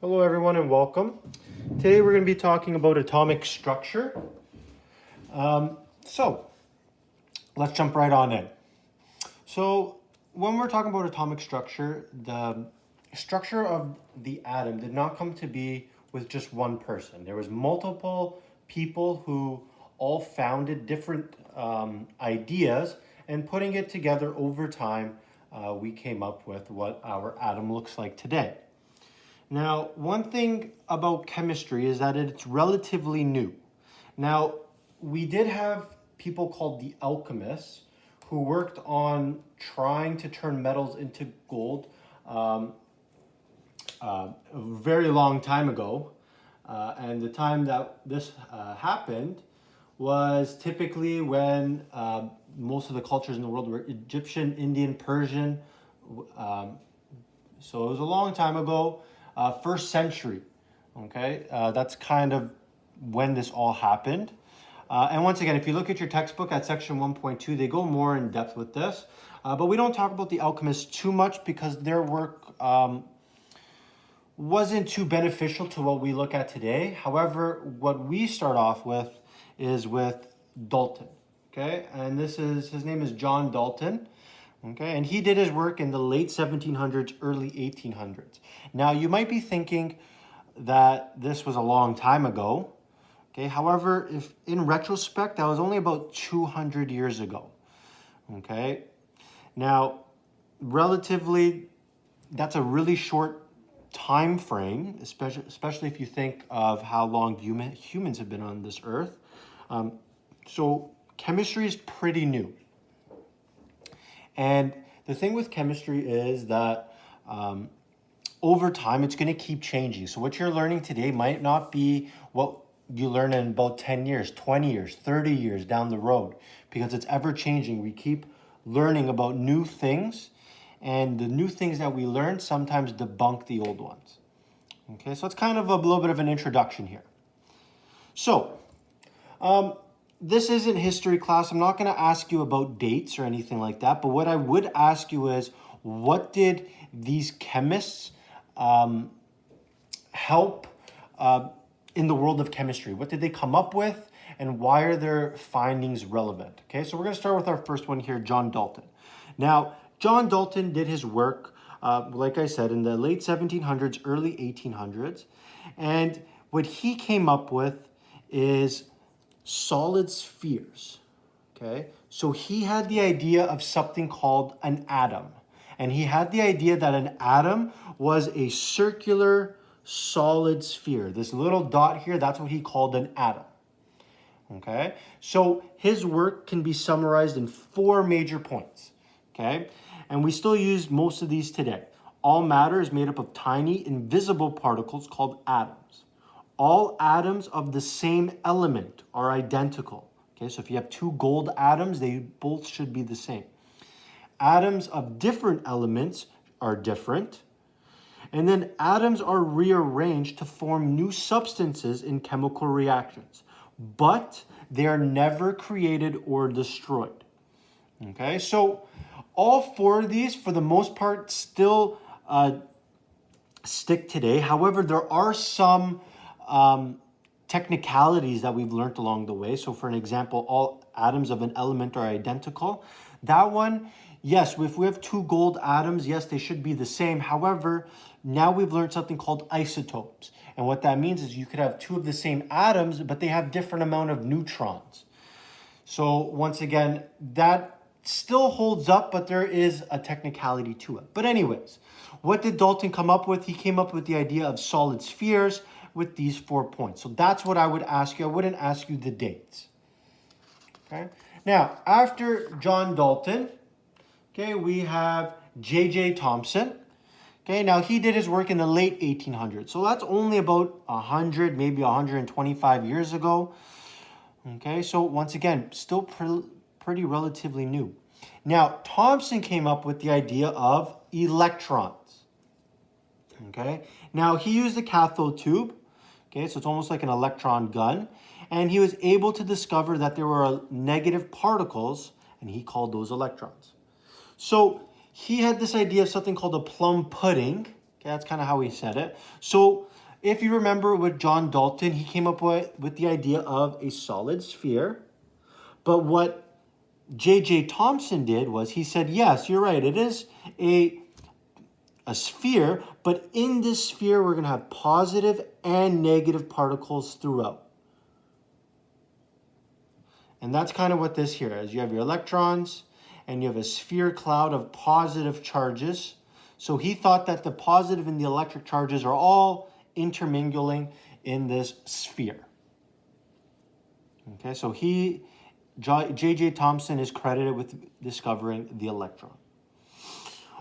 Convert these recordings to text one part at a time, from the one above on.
Hello everyone and welcome. Today we're going to be talking about atomic structure. So let's jump right on in. So when we're talking about atomic structure, the structure of the atom did not come to be with just one person. There was multiple people who all founded different ideas, and putting it together over time, we came up with what our atom looks like today. Now, one thing about chemistry is that it's relatively new. Now, we did have people called the alchemists who worked on trying to turn metals into gold a very long time ago. And the time that this happened was typically when most of the cultures in the world were Egyptian, Indian, Persian. So it was a long time ago, first century. Okay, that's kind of when this all happened. And once again, if you look at your textbook at section 1.2, they go more in depth with this. But we don't talk about the alchemists too much because their work wasn't too beneficial to what we look at today. However, what we start off with is with Dalton. Okay, and his name is John Dalton. Okay, and he did his work in the late 1700s, early 1800s. Now, you might be thinking that this was a long time ago. Okay, however, if in retrospect, that was only about 200 years ago. Okay, now, relatively, that's a really short time frame, especially if you think of how long humans have been on this earth. So chemistry is pretty new. And the thing with chemistry is that over time, it's going to keep changing. So what you're learning today might not be what you learn in about 10 years, 20 years, 30 years down the road, because it's ever changing. We keep learning about new things, and the new things that we learn sometimes debunk the old ones. Okay, so it's kind of a little bit of an introduction here. So, this isn't history class. I'm not going to ask you about dates or anything like that. But what I would ask you is, what did these chemists help in the world of chemistry? What did they come up with? And why are their findings relevant? Okay, so we're going to start with our first one here, John Dalton. Now, John Dalton did his work, like I said, in the late 1700s, early 1800s. And what he came up with is solid spheres. Okay, so he had the idea of something called an atom, and he had the idea that an atom was a circular solid sphere. This little dot here, that's what he called an atom. Okay, so his work can be summarized in 4 major points. Okay, and we still use most of these today. All matter is made up of tiny invisible particles called atoms. All atoms of the same element are identical. Okay, so if you have 2 gold atoms, they both should be the same. Atoms of different elements are different. And then atoms are rearranged to form new substances in chemical reactions, but they are never created or destroyed. Okay, so all 4 of these, for the most part, still stick today. However, there are some technicalities that we've learned along the way. So for an example, all atoms of an element are identical. That one, yes, if we have 2 gold atoms, yes, they should be the same. However, now we've learned something called isotopes. And what that means is you could have 2 of the same atoms, but they have different amount of neutrons. So once again, that still holds up, but there is a technicality to it. But anyways, what did Dalton come up with? He came up with the idea of solid spheres with these 4 points. So that's what I would ask you. I wouldn't ask you the dates. Okay. Now, after John Dalton, okay, we have J.J. Thomson. Okay, now he did his work in the late 1800s. So that's only about 100, maybe 125 years ago. Okay, so once again, still pretty relatively new. Now, Thomson came up with the idea of electrons. Okay, now he used a cathode tube. Okay, so it's almost like an electron gun. And he was able to discover that there were negative particles, and he called those electrons. So he had this idea of something called a plum pudding. Okay, that's kind of how he said it. So if you remember with John Dalton, he came up with the idea of a solid sphere. But what J.J. Thomson did was he said, yes, you're right, it is a sphere, but in this sphere, we're going to have positive and negative particles throughout. And that's kind of what this here is. You have your electrons, and you have a sphere cloud of positive charges. So he thought that the positive and the electric charges are all intermingling in this sphere. Okay, so J.J. Thomson is credited with discovering the electron.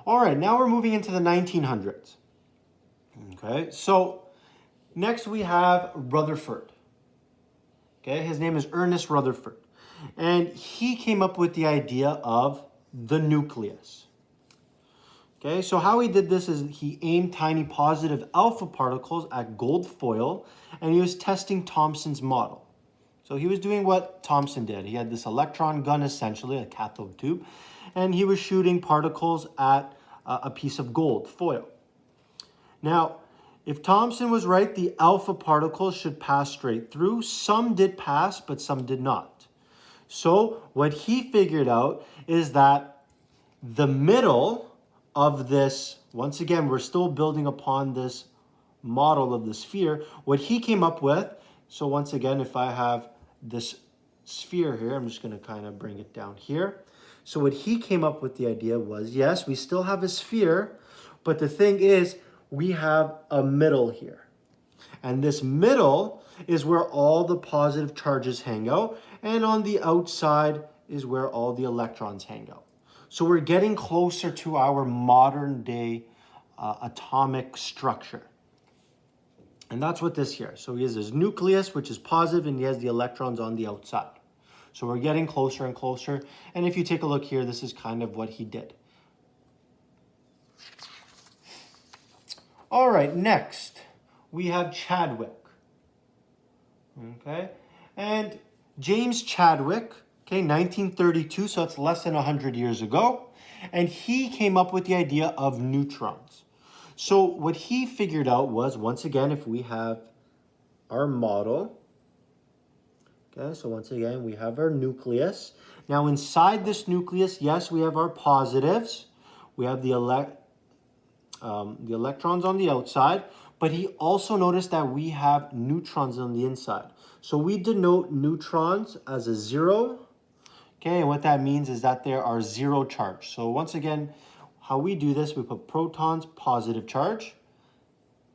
All right, now we're moving into the 1900s. Okay, so next we have Rutherford. Okay, his name is Ernest Rutherford. And he came up with the idea of the nucleus. Okay, so how he did this is he aimed tiny positive alpha particles at gold foil, and he was testing Thomson's model. So he was doing what Thomson did. He had this electron gun, essentially, a cathode tube, and he was shooting particles at a piece of gold foil. Now, if Thomson was right, the alpha particles should pass straight through. Some did pass, but some did not. So what he figured out is that the middle of this, once again, we're still building upon this model of the sphere. What he came up with, so once again, if I have this sphere here, I'm just going to kind of bring it down here. So what he came up with the idea was, yes, we still have a sphere, but the thing is, we have a middle here. And this middle is where all the positive charges hang out, and on the outside is where all the electrons hang out. So we're getting closer to our modern day atomic structure. And that's what this here. So he has his nucleus, which is positive, and he has the electrons on the outside. So we're getting closer and closer. And if you take a look here, this is kind of what he did. All right, next we have Chadwick. Okay, and James Chadwick, okay, 1932, so it's less than 100 years ago. And he came up with the idea of neutrons. So what he figured out was, once again, if we have our model, okay, so once again, we have our nucleus. Now inside this nucleus, yes, we have our positives. We have the electrons on the outside, but he also noticed that we have neutrons on the inside. So we denote neutrons as a 0. Okay, and what that means is that there are 0 charge. So once again, how we do this, we put protons, positive charge,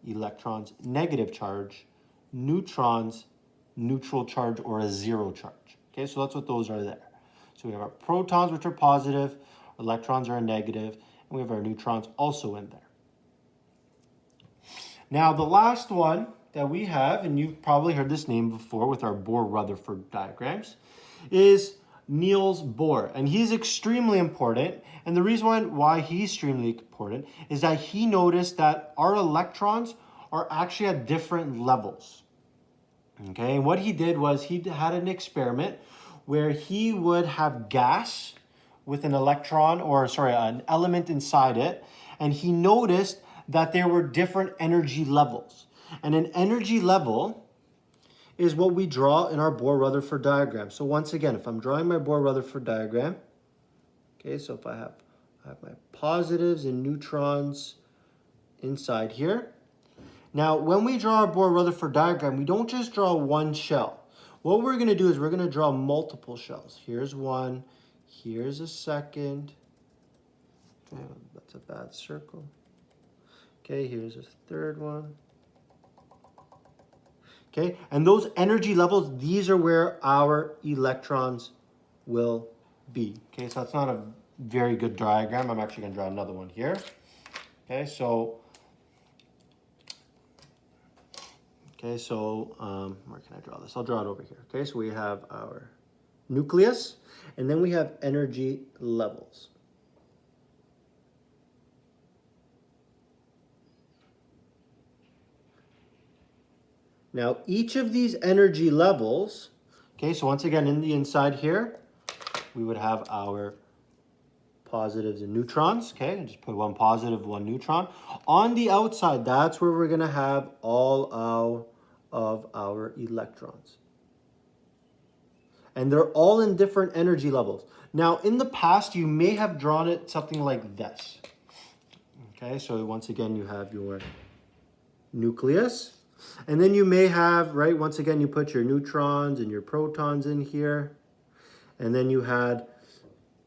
electrons, negative charge, neutrons, neutral charge, or a 0 charge. Okay, so that's what those are there. So we have our protons, which are positive, electrons are negative, and we have our neutrons also in there. Now, the last one that we have, and you've probably heard this name before with our Bohr-Rutherford diagrams, is Niels Bohr. And he's extremely important. And the reason why he's extremely important is that he noticed that our electrons are actually at different levels. Okay, and what he did was he had an experiment where he would have gas with an electron, or sorry, an element inside it, and he noticed that there were different energy levels. And an energy level is what we draw in our Bohr-Rutherford diagram. So once again, if I'm drawing my Bohr-Rutherford diagram, okay, so if I have my positives and neutrons inside here. Now, when we draw our Bohr-Rutherford diagram, we don't just draw one shell. What we're going to do is we're going to draw multiple shells. Here's one, here's a second. Okay, that's a bad circle. Okay, here's a third one. Okay, and those energy levels, these are where our electrons will be. Okay, so that's not a very good diagram. I'm actually going to draw another one here. Okay, so where can I draw this? I'll draw it over here. Okay, so we have our nucleus, and then we have energy levels. Now, each of these energy levels, okay, so once again, in the inside here, we would have our positives and neutrons, okay? And just put one positive, one neutron. On the outside, that's where we're going to have all of our electrons. And they're all in different energy levels. Now, in the past, you may have drawn it something like this. Okay, so once again, you have your nucleus. And then you may have, right, once again, you put your neutrons and your protons in here. And then you had,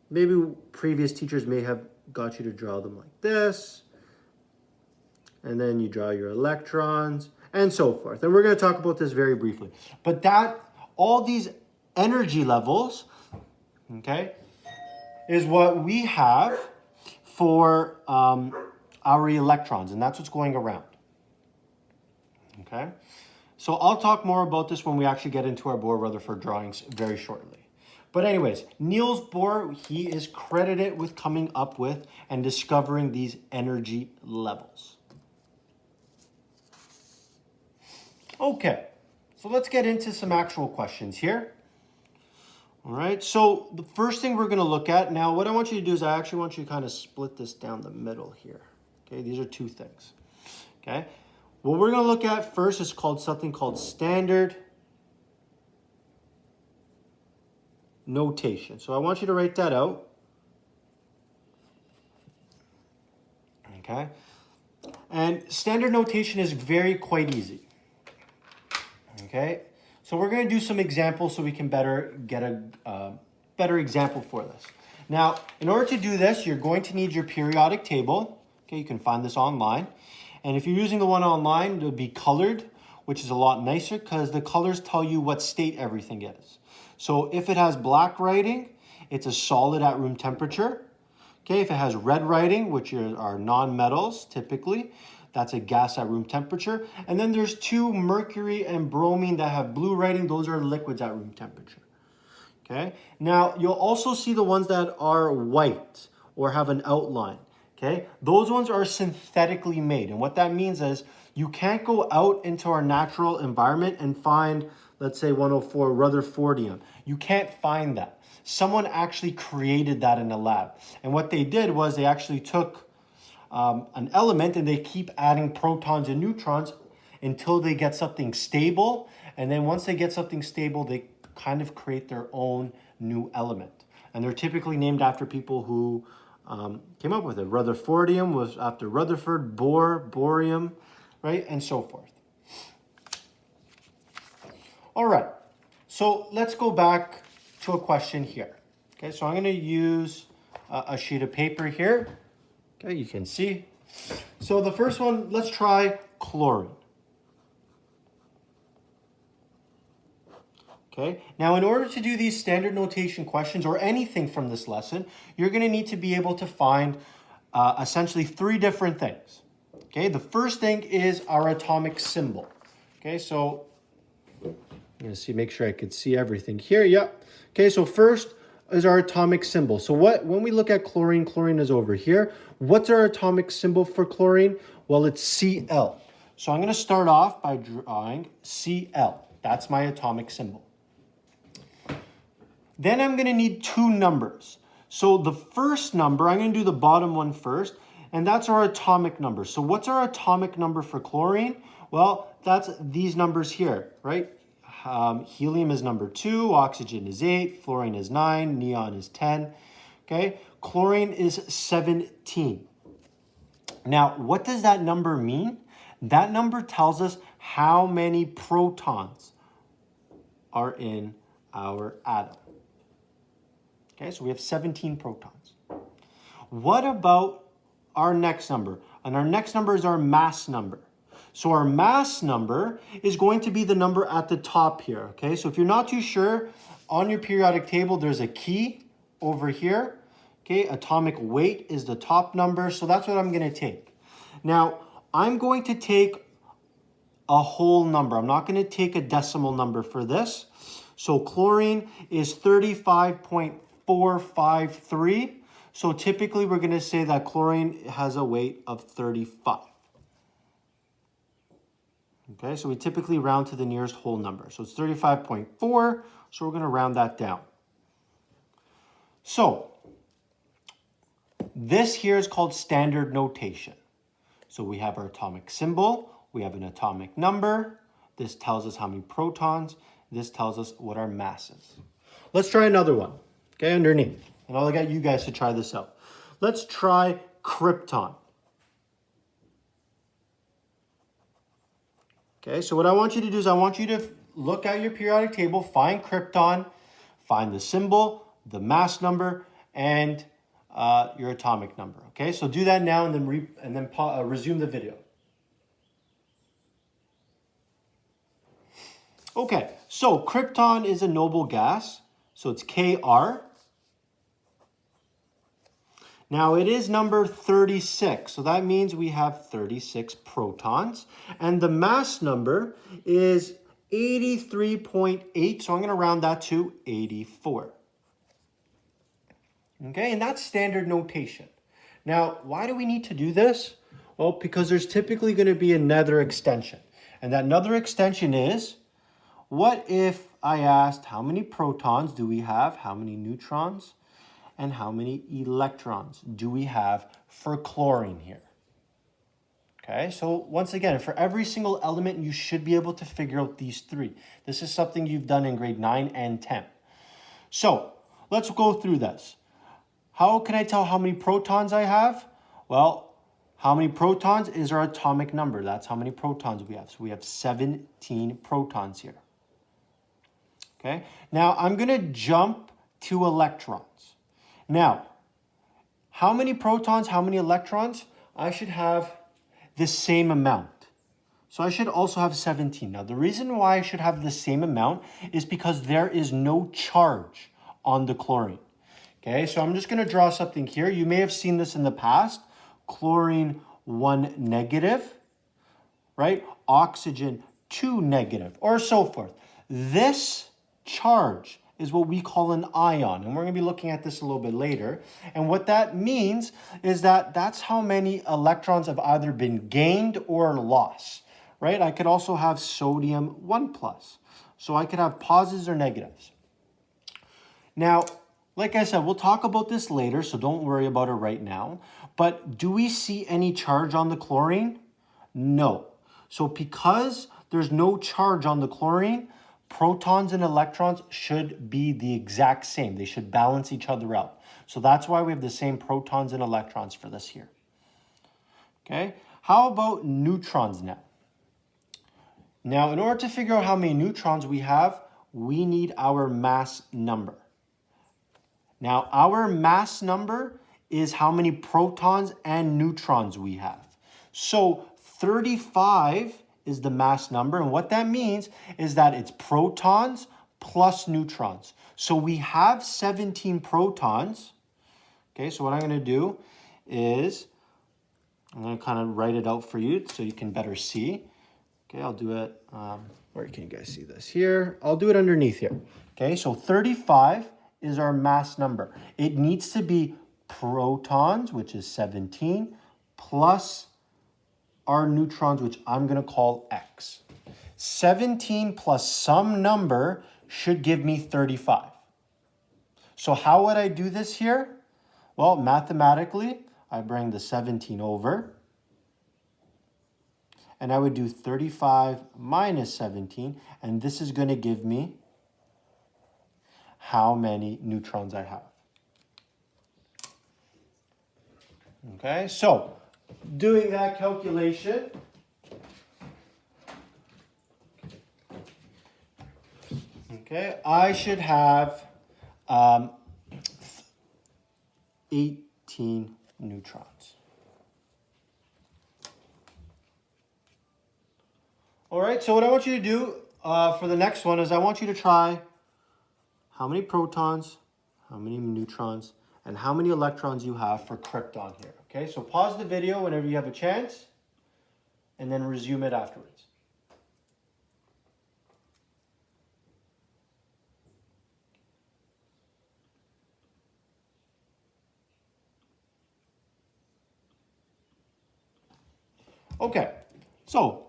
maybe previous teachers may have got you to draw them like this. And then you draw your electrons and so forth. And we're going to talk about this very briefly. But all these energy levels, okay, is what we have for our electrons. And that's what's going around. Okay, so I'll talk more about this when we actually get into our Bohr-Rutherford drawings very shortly. But anyways, Niels Bohr, he is credited with coming up with and discovering these energy levels. Okay, so let's get into some actual questions here. All right, so the first thing we're going to look at, now what I want you to do is I actually want you to kind of split this down the middle here. Okay, these are two things. Okay. What we're going to look at first is something called standard notation. So I want you to write that out. Okay. And standard notation is quite easy. Okay. So we're going to do some examples so we can better get a better example for this. Now, in order to do this, you're going to need your periodic table. Okay. You can find this online. And if you're using the one online, it'll be colored, which is a lot nicer because the colors tell you what state everything is. So if it has black writing, it's a solid at room temperature. Okay, if it has red writing, which are non-metals typically, that's a gas at room temperature. And then there's two, mercury and bromine, that have blue writing. Those are liquids at room temperature. Okay, now you'll also see the ones that are white or have an outline. Okay, those ones are synthetically made. And what that means is you can't go out into our natural environment and find, let's say 104 Rutherfordium. You can't find that. Someone actually created that in a lab. And what they did was they actually took an element and they keep adding protons and neutrons until they get something stable. And then once they get something stable, they kind of create their own new element. And they're typically named after people who came up with it. Rutherfordium was after Rutherford, Bohr, borium, right, and so forth. All right, so let's go back to a question here. Okay, so I'm going to use a sheet of paper here. Okay, you can see. So the first one, let's try chlorine. Okay, now in order to do these standard notation questions or anything from this lesson, you're going to need to be able to find essentially three different things. Okay, the first thing is our atomic symbol. Okay, so I'm going to make sure I could see everything here. Yep. Okay, so first is our atomic symbol. So when we look at chlorine, chlorine is over here. What's our atomic symbol for chlorine? Well, it's Cl. So I'm going to start off by drawing Cl. That's my atomic symbol. Then I'm going to need two numbers. So the first number, I'm going to do the bottom one first, and that's our atomic number. So what's our atomic number for chlorine? Well, that's these numbers here, right? Helium is number 2, oxygen is 8, fluorine is 9, neon is 10. Okay, chlorine is 17. Now, what does that number mean? That number tells us how many protons are in our atom. Okay, so we have 17 protons. What about our next number? And our next number is our mass number. So our mass number is going to be the number at the top here, okay? So if you're not too sure, on your periodic table, there's a key over here, okay? Atomic weight is the top number, so that's what I'm going to take. Now, I'm going to take a whole number. I'm not going to take a decimal number for this. So chlorine is 35.453. So typically, we're going to say that chlorine has a weight of 35. Okay, so we typically round to the nearest whole number. So it's 35.4, so we're going to round that down. So This here is called standard notation. So we have our atomic symbol, we have an atomic number. This tells us how many protons. This tells us what our mass is. Let's try another one, okay, underneath. And I'll get you guys to try this out. Let's try krypton. Okay, so what I want you to do is I want you to look at your periodic table, find krypton, find the symbol, the mass number, and your atomic number. Okay, so do that now and then resume the video. Okay, so krypton is a noble gas, so it's Kr. Now it is number 36, so that means we have 36 protons, and the mass number is 83.8, so I'm going to round that to 84. Okay, and that's standard notation. Now, why do we need to do this? Well, because there's typically going to be another extension, and that another extension is, what if I asked how many protons do we have, how many neutrons, and how many electrons do we have for chlorine here? Okay, so once again, for every single element, you should be able to figure out these three. This is something you've done in grade 9 and 10. So let's go through this. How can I tell how many protons I have? Well, how many protons is our atomic number. That's how many protons we have. So we have 17 protons here. Okay, now I'm going to jump to electrons. Now, how many protons, how many electrons? I should have the same amount. So I should also have 17. Now, the reason why I should have the same amount is because there is no charge on the chlorine. Okay, so I'm just going to draw something here. You may have seen this in the past. Chlorine 1 negative, right? Oxygen 2 negative, or so forth. This charge is what we call an ion, and we're going to be looking at this a little bit later. And what that means is that that's how many electrons have either been gained or lost, right? I could also have sodium 1 plus, so I could have positives or negatives. Now, like I said, we'll talk about this later, so don't worry about it right now. But do we see any charge on the chlorine? No. So because there's no charge on the chlorine, protons and electrons should be the exact same. They should balance each other out. So that's why we have the same protons and electrons for this here. Okay, how about neutrons now? Now, in order to figure out how many neutrons we have, we need our mass number. Now, our mass number is how many protons and neutrons we have. So 35 is the mass number, and what that means is that it's protons plus neutrons. So we have 17 protons. Okay, so what I'm going to do is I'm going to kind of write it out for you so you can better see. Okay, I'll do it, where can you guys see this here? I'll do it underneath here. Okay, so 35 is our mass number. It needs to be protons, which is 17, plus our neutrons, which I'm going to call X. 17 plus some number should give me 35. So how would I do this here? Well, mathematically, I bring the 17 over, and I would do 35 minus 17, and this is going to give me how many neutrons I have. Okay, so doing that calculation, okay, I should have 18 neutrons. All right, so what I want you to do for the next one is I want you to try how many protons, how many neutrons, and how many electrons you have for krypton here. Okay, so pause the video whenever you have a chance, and then resume it afterwards. Okay, so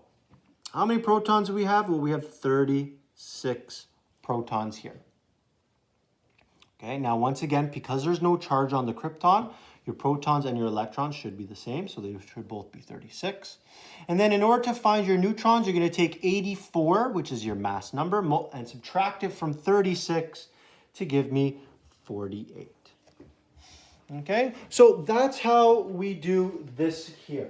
how many protons do we have? Well, we have 36 protons here. Okay, now once again, because there's no charge on the krypton, Your protons and your electrons should be the same, so they should both be 36. And then in order to find your neutrons, you're going to take 84, which is your mass number, and subtract it from 36 to give me 48. Okay, so that's how we do this here.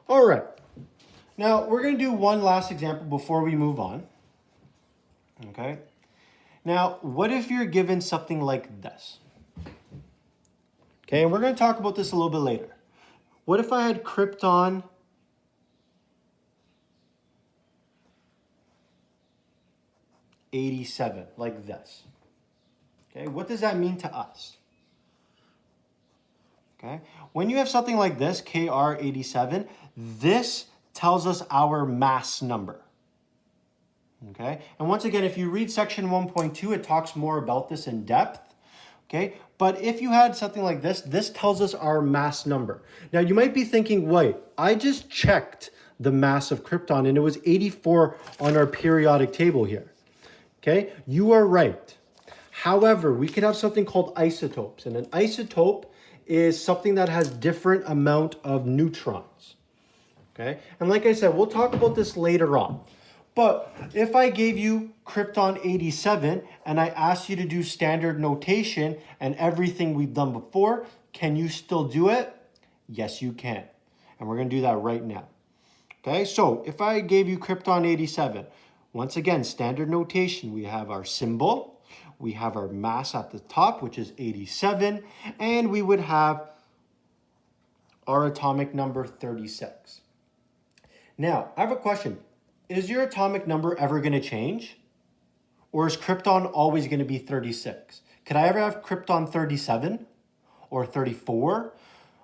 All right, now we're going to do one last example before we move on. Okay, now what if you're given something like this? Okay, and we're going to talk about this a little bit later. What if I had krypton 87, like this? Okay, what does that mean to us? Okay, when you have something like this, Kr87, this tells us our mass number. Okay, and once again, if you read section 1.2, it talks more about this in depth. Okay, but if you had something like this, this tells us our mass number. Now you might be thinking, wait, I just checked the mass of krypton and it was 84 on our periodic table here. Okay, you are right. However, we could have something called isotopes, and an isotope is something that has different amount of neutrons. Okay, and like I said, we'll talk about this later on. But if I gave you krypton 87 and I asked you to do standard notation and everything we've done before, can you still do it? Yes, you can. And we're going to do that right now. Okay, so if I gave you krypton 87, once again, standard notation, we have our symbol, we have our mass at the top, which is 87, and we would have our atomic number 36. Now, I have a question. Is your atomic number ever going to change? Or is krypton always going to be 36? Could I ever have krypton 37 or 34?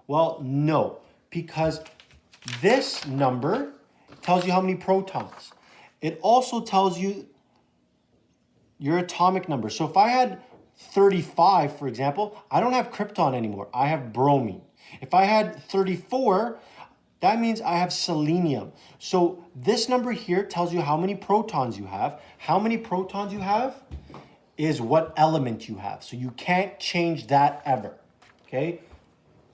Well, no, because this number tells you how many protons. It also tells you your atomic number. So if I had 35, for example, I don't have krypton anymore. I have bromine. If I had 34, that means I have selenium. So this number here tells you how many protons you have. How many protons you have is what element you have. So you can't change that ever, okay?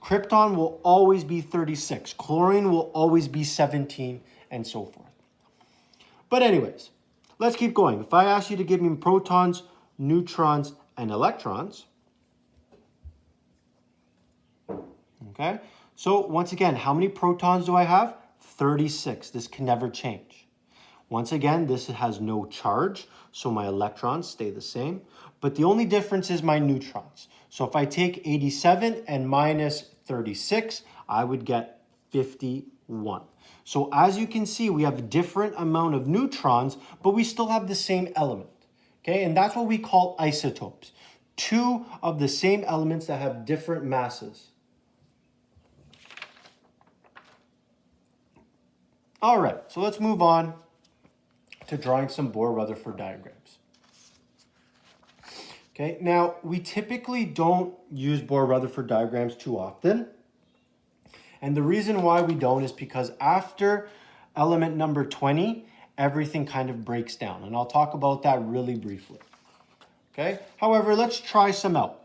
Krypton will always be 36. Chlorine will always be 17, and so forth. But anyways, let's keep going. If I ask you to give me protons, neutrons, and electrons, okay? So once again, how many protons do I have? 36. This can never change. Once again, this has no charge, so my electrons stay the same. But the only difference is my neutrons. So if I take 87 and minus 36, I would get 51. So as you can see, we have a different amount of neutrons, but we still have the same element. Okay, and that's what we call isotopes. Two of the same elements that have different masses. All right, so let's move on to drawing some Bohr-Rutherford diagrams. Okay, now we typically don't use Bohr-Rutherford diagrams too often. And the reason why we don't is because after element number 20, everything kind of breaks down. And I'll talk about that really briefly. Okay, however, let's try some out.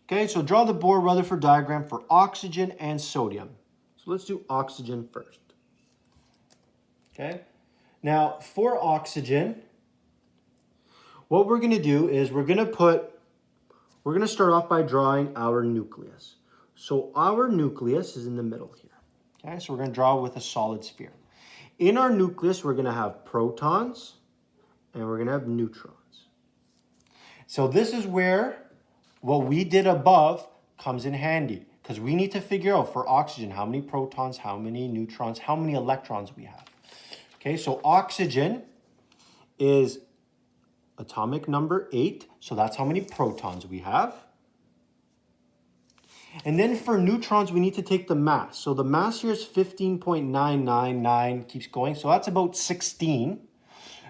Okay, so draw the Bohr-Rutherford diagram for oxygen and sodium. So let's do oxygen first. Okay, now for oxygen, what we're going to do is we're going to start off by drawing our nucleus. So our nucleus is in the middle here. Okay, so we're going to draw with a solid sphere. In our nucleus, we're going to have protons and we're going to have neutrons. So this is where what we did above comes in handy, because we need to figure out for oxygen how many protons, how many neutrons, how many electrons we have. Okay, so oxygen is atomic number 8, so that's how many protons we have. And then for neutrons, we need to take the mass. So the mass here is 15.999, keeps going, so that's about 16.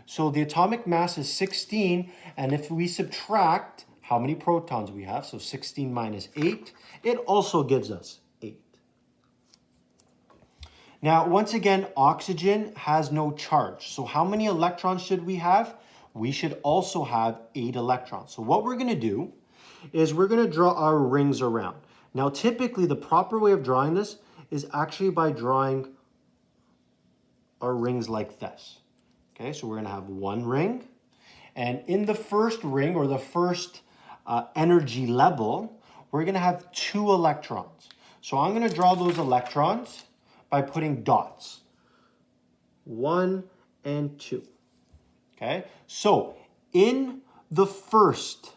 So the atomic mass is 16, and if we subtract how many protons we have, so 16 minus 8, it also gives us 8. Now, once again, oxygen has no charge. So how many electrons should we have? we should also have 8 electrons. So what we're going to do is we're going to draw our rings around. Now, typically, the proper way of drawing this is actually by drawing our rings like this. Okay, so we're going to have one ring. And in the first ring, or the first energy level, we're going to have 2 electrons. So I'm going to draw those electrons by putting dots. 1 and 2. Okay, so in the first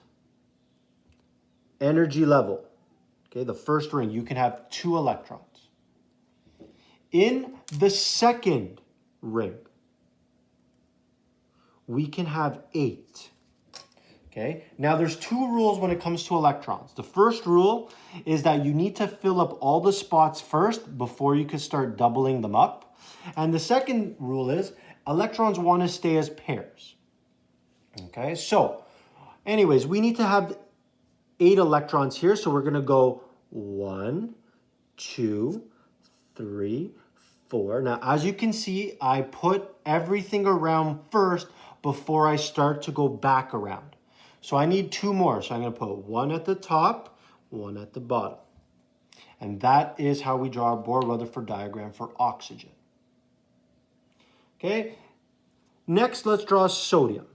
energy level, okay, the first ring, you can have 2 electrons. In the second ring, we can have 8. Okay, now there's 2 rules when it comes to electrons. The first rule is that you need to fill up all the spots first before you can start doubling them up. And the second rule is electrons want to stay as pairs. Okay, so anyways, we need to have 8 electrons here. So we're going to go 1, 2, 3, 4. Now, as you can see, I put everything around first before I start to go back around. So I need 2 more. So I'm going to put 1 at the top, 1 at the bottom. And that is how we draw a Bohr-Rutherford diagram for oxygen. Okay, next let's draw sodium.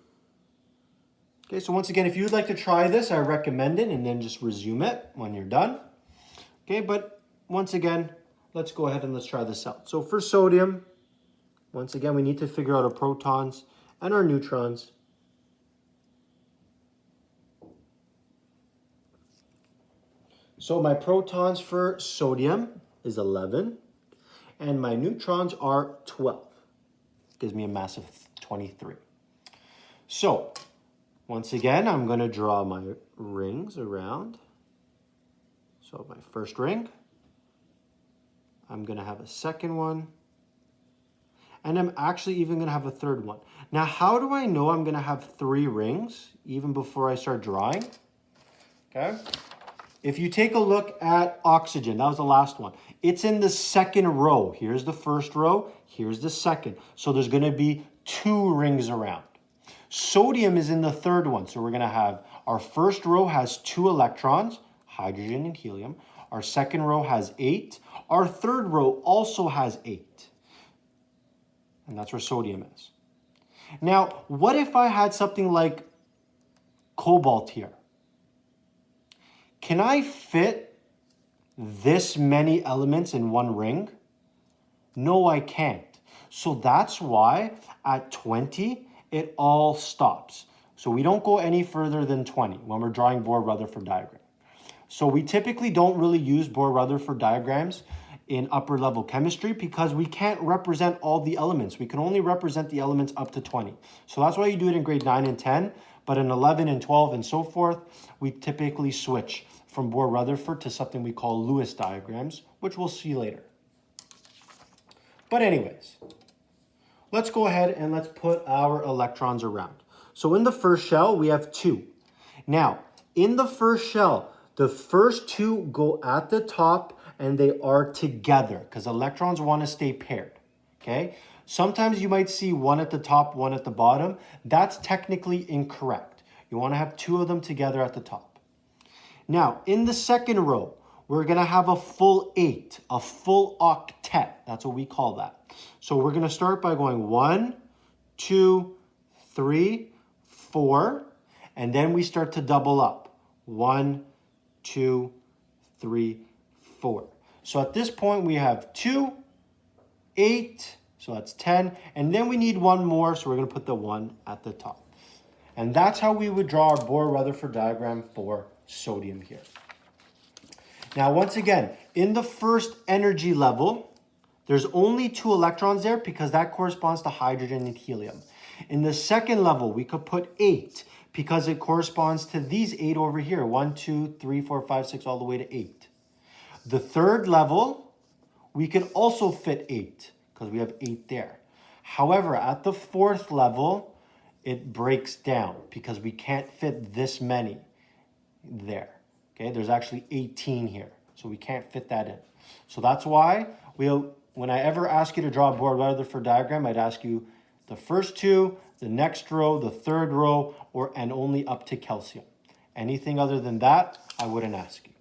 Okay, so once again, if you'd like to try this, I recommend it, and then just resume it when you're done. Okay, but once again, let's go ahead and let's try this out. So for sodium, once again, we need to figure out our protons and our neutrons. So my protons for sodium is 11, and my neutrons are 12. Gives me a mass of 23. So once again, I'm going to draw my rings around. So my first ring, I'm going to have a second one, and I'm actually even going to have a third one. Now, how do I know I'm going to have 3 rings even before I start drawing? Okay. If you take a look at oxygen, that was the last one. It's in the second row. Here's the first row, here's the second. So there's going to be 2 rings around. Sodium is in the third one. So we're going to have our first row has 2 electrons, hydrogen and helium. Our second row has 8. Our third row also has 8. And that's where sodium is. Now, what if I had something like cobalt here? Can I fit this many elements in one ring? No, I can't. So that's why at 20, it all stops. So we don't go any further than 20 when we're drawing Bohr-Rutherford diagram. So we typically don't really use Bohr-Rutherford diagrams in upper level chemistry because we can't represent all the elements. We can only represent the elements up to 20. So that's why you do it in grade 9 and 10. But in 11 and 12 and so forth, we typically switch from Bohr-Rutherford to something we call Lewis diagrams, which we'll see later. But anyways, let's go ahead and let's put our electrons around. So in the first shell, we have 2. Now, in the first shell, the first 2 go at the top and they are together because electrons want to stay paired, okay? Sometimes you might see 1 at the top, 1 at the bottom. That's technically incorrect. You want to have 2 of them together at the top. Now, in the second row, we're going to have a full 8, a full octet. That's what we call that. So we're going to start by going 1, 2, 3, 4, and then we start to double up. 1, 2, 3, 4. So at this point, we have 2, 8, so that's 10, and then we need 1 more, so we're going to put the 1 at the top. And that's how we would draw our Bohr-Rutherford diagram for sodium here. Now, once again, in the first energy level, there's only 2 electrons there because that corresponds to hydrogen and helium. In the second level, we could put 8 because it corresponds to these 8 over here. 1, 2, 3, 4, 5, 6, all the way to 8. The third level, we could also fit 8 because we have 8 there. However, at the fourth level, it breaks down because we can't fit this many there. Okay, there's actually 18 here, so we can't fit that in. So that's why when I ever ask you to draw a Bohr-Rutherford diagram, I'd ask you The first two, the next row, the third row, and only up to calcium. Anything other than that, I wouldn't ask you.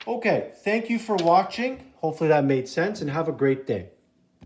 Okay, thank you for watching. Hopefully that made sense, and have a great day.